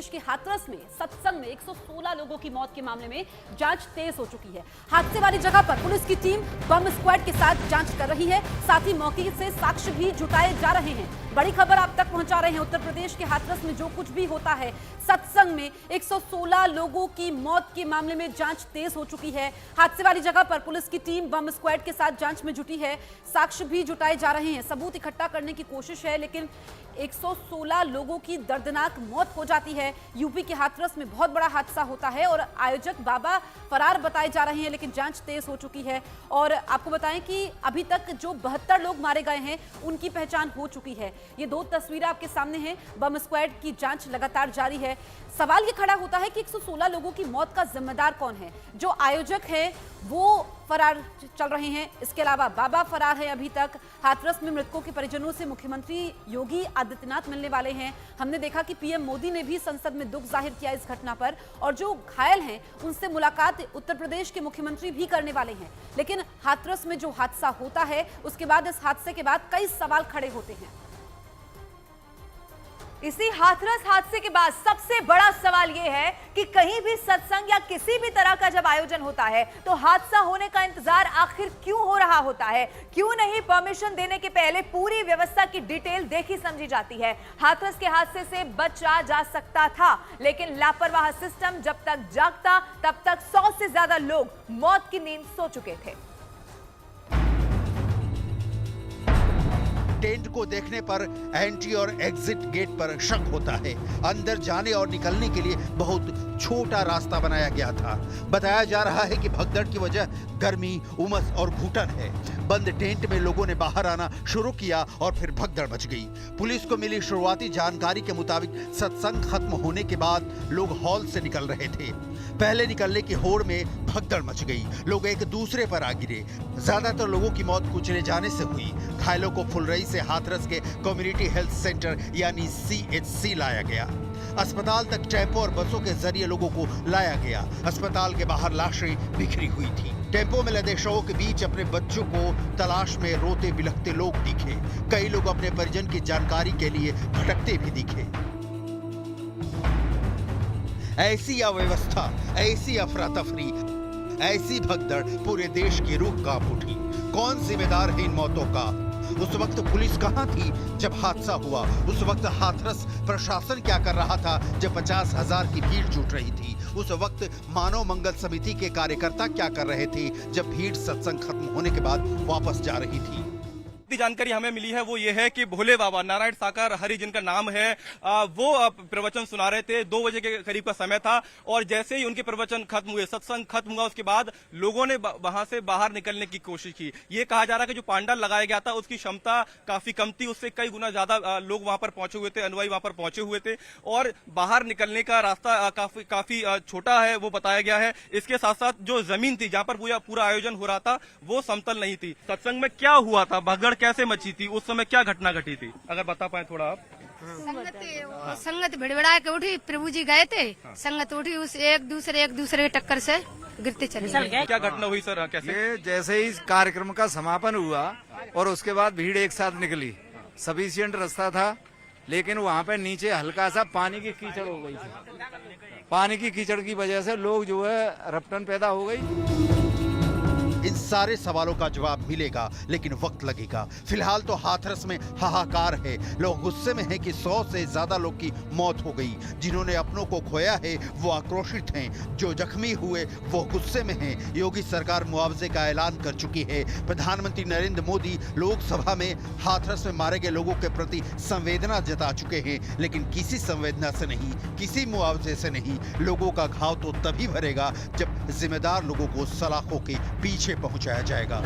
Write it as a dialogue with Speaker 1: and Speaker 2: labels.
Speaker 1: प्रदेश के हाथरस में सत्संग में 116 लोगों की मौत के मामले में जांच तेज हो चुकी है। हादसे वाली जगह पर पुलिस की टीम बम स्क्वाड के साथ जांच कर रही है। साथ ही मौके से साक्ष्य भी जुटाए जा रहे हैं। बड़ी खबर आप तक पहुंचा रहे हैं। उत्तर प्रदेश के हाथरस में जो कुछ भी होता है, सत्संग में 116 लोगों की मौत के मामले में जांच तेज हो चुकी है। हादसे वाली जगह पर पुलिस की टीम बम स्क्वाड के साथ जांच में जुटी है। साक्ष्य भी जुटाए जा रहे हैं। सबूत इकट्ठा करने की कोशिश है, लेकिन 116 लोगों की दर्दनाक मौत हो जाती है। यूपी के हाथरस में बहुत बड़ा हादसा होता है और आयोजक बाबा फरार बताए जा रहे हैं, लेकिन जांच तेज हो चुकी है। और आपको बताएं कि अभी तक जो 72 लोग मारे गए हैं, उनकी पहचान हो चुकी है। ये दो तस्वीरें आपके सामने हैं। बम स्क्वाड की जांच लगातार जारी है। सवाल ये खड़ा होता है कि 116 लोगों की मौत का जिम्मेदार कौन है? जो आयोजक है वो फरार चल रहे हैं। इसके अलावा बाबा फरार है अभी तक। हाथरस में मृतकों के परिजनों से मुख्यमंत्री योगी आदित्यनाथ मिलने वाले हैं। हमने देखा कि पीएम मोदी ने भी संसद में दुख जाहिर किया इस घटना पर, और जो घायल हैं उनसे मुलाकात उत्तर प्रदेश के मुख्यमंत्री भी करने वाले हैं। लेकिन हाथरस में जो हादसा होता है, उसके बाद इस हादसे के बाद कई सवाल खड़े होते हैं।
Speaker 2: इसी हाथरस हादसे के बाद सबसे बड़ा सवाल यह है कि कहीं भी सत्संग या किसी भी तरह का जब आयोजन होता है तो हादसा होने का इंतजार आखिर क्यों हो रहा होता है? क्यों नहीं परमिशन देने के पहले पूरी व्यवस्था की डिटेल देखी समझी जाती है? हाथरस के हादसे से बचा जा सकता था, लेकिन लापरवाह सिस्टम जब तक जागता तब तक 100 से ज्यादा लोग मौत की नींद सो चुके थे।
Speaker 3: टेंट को देखने पर एंट्री और एग्जिट गेट पर शक होता है। अंदर जाने और निकलने के लिए बहुत छोटा रास्ता बनाया गया था। बताया जा रहा है कि भगदड़ की वजह गर्मी, उमस और घुटन है। बंद टेंट में लोगों ने बाहर आना शुरू किया और फिर भगदड़ मच गई। पुलिस को मिली शुरुआती जानकारी के मुताबिक सत्संग खत्म होने के बाद लोग हॉल से निकल रहे थे। पहले निकलने की होड़ में भगदड़ मच गई। लोग एक दूसरे पर आ गिरे। ज्यादातर लोगों की मौत कुचले जाने से हुई। घायलों को फुलरई से हाथरस के कम्युनिटी हेल्थ सेंटर यानी CHC लाया गया। अस्पताल तक टेम्पो और बसों के जरिए लोगों को लाया गया। अस्पताल के बाहर लाशें बिखरी हुई थी। टेम्पो में लदे शवों के बीच अपने बच्चों को तलाश में रोते बिलखते लोग दिखे। कई लोग अपने परिजन की जानकारी के लिए भटकते भी दिखे। ऐसी अव्यवस्था, ऐसी अफरा तफरी, ऐसी भगदड़ पूरे देश की रूह कांप उठी। कौन जिम्मेदार है इन मौतों का? उस वक्त पुलिस कहां थी जब हादसा हुआ? उस वक्त हाथरस प्रशासन क्या कर रहा था जब 50,000 की भीड़ जुट रही थी? उस वक्त मानव मंगल समिति के कार्यकर्ता क्या कर रहे थे जब भीड़ सत्संग खत्म होने के बाद वापस जा रही थी?
Speaker 4: जानकारी हमें मिली है वो ये है कि भोले बाबा नारायण साकार हरि जिनका नाम है, वो प्रवचन सुना रहे थे। 2 बजे के करीब का समय था और जैसे ही उनके प्रवचन खत्म हुए, सत्संग खत्म हुआ, उसके बाद लोगों ने वहां से बाहर निकलने की कोशिश की। ये कहा जा रहा है कि जो पांडाल लगाया गया था उसकी क्षमता काफी कम थी, उससे कई गुना ज्यादा लोग वहां पर पहुंचे हुए थे, अनुयायी वहां पर पहुंचे हुए थे और बाहर निकलने का रास्ता काफी छोटा है वो बताया गया है। इसके साथ साथ जो जमीन थी जहां पर पूरा आयोजन हो रहा था वो समतल नहीं थी। सत्संग में क्या हुआ था, भगदड़ कैसे मची थी, उस समय क्या घटना घटी थी, अगर बता पाए थोड़ा आप।
Speaker 5: संगत भिड़भिड़ा के उठी, प्रभु जी गए थे, संगत उठी, उस एक दूसरे के टक्कर से गिरते चले गए।
Speaker 4: क्या घटना हुई सर? कैसे?
Speaker 6: ये जैसे ही कार्यक्रम का समापन हुआ और उसके बाद भीड़ एक साथ निकली, सफिशिएंट रास्ता था, लेकिन वहाँ पे नीचे हल्का सा पानी की कीचड़ हो गई थी। पानी की कीचड़ की वजह से लोग जो है रपटन पैदा हो गई।
Speaker 3: इन सारे सवालों का जवाब मिलेगा, लेकिन वक्त लगेगा। फिलहाल तो हाथरस में हाहाकार है। लोग गुस्से में हैं कि 100 से ज्यादा लोग की मौत हो गई। जिन्होंने अपनों को खोया है वो आक्रोशित हैं। जो जख्मी हुए वो गुस्से में हैं। योगी सरकार मुआवजे का ऐलान कर चुकी है। प्रधानमंत्री नरेंद्र मोदी लोकसभा में हाथरस में मारे गए लोगों के प्रति संवेदना जता चुके हैं, लेकिन किसी संवेदना से नहीं, किसी मुआवजे से नहीं। लोगों का घाव तो तभी भरेगा जब जिम्मेदार लोगों को सलाखों के पीछे पहुंचाया जाएगा।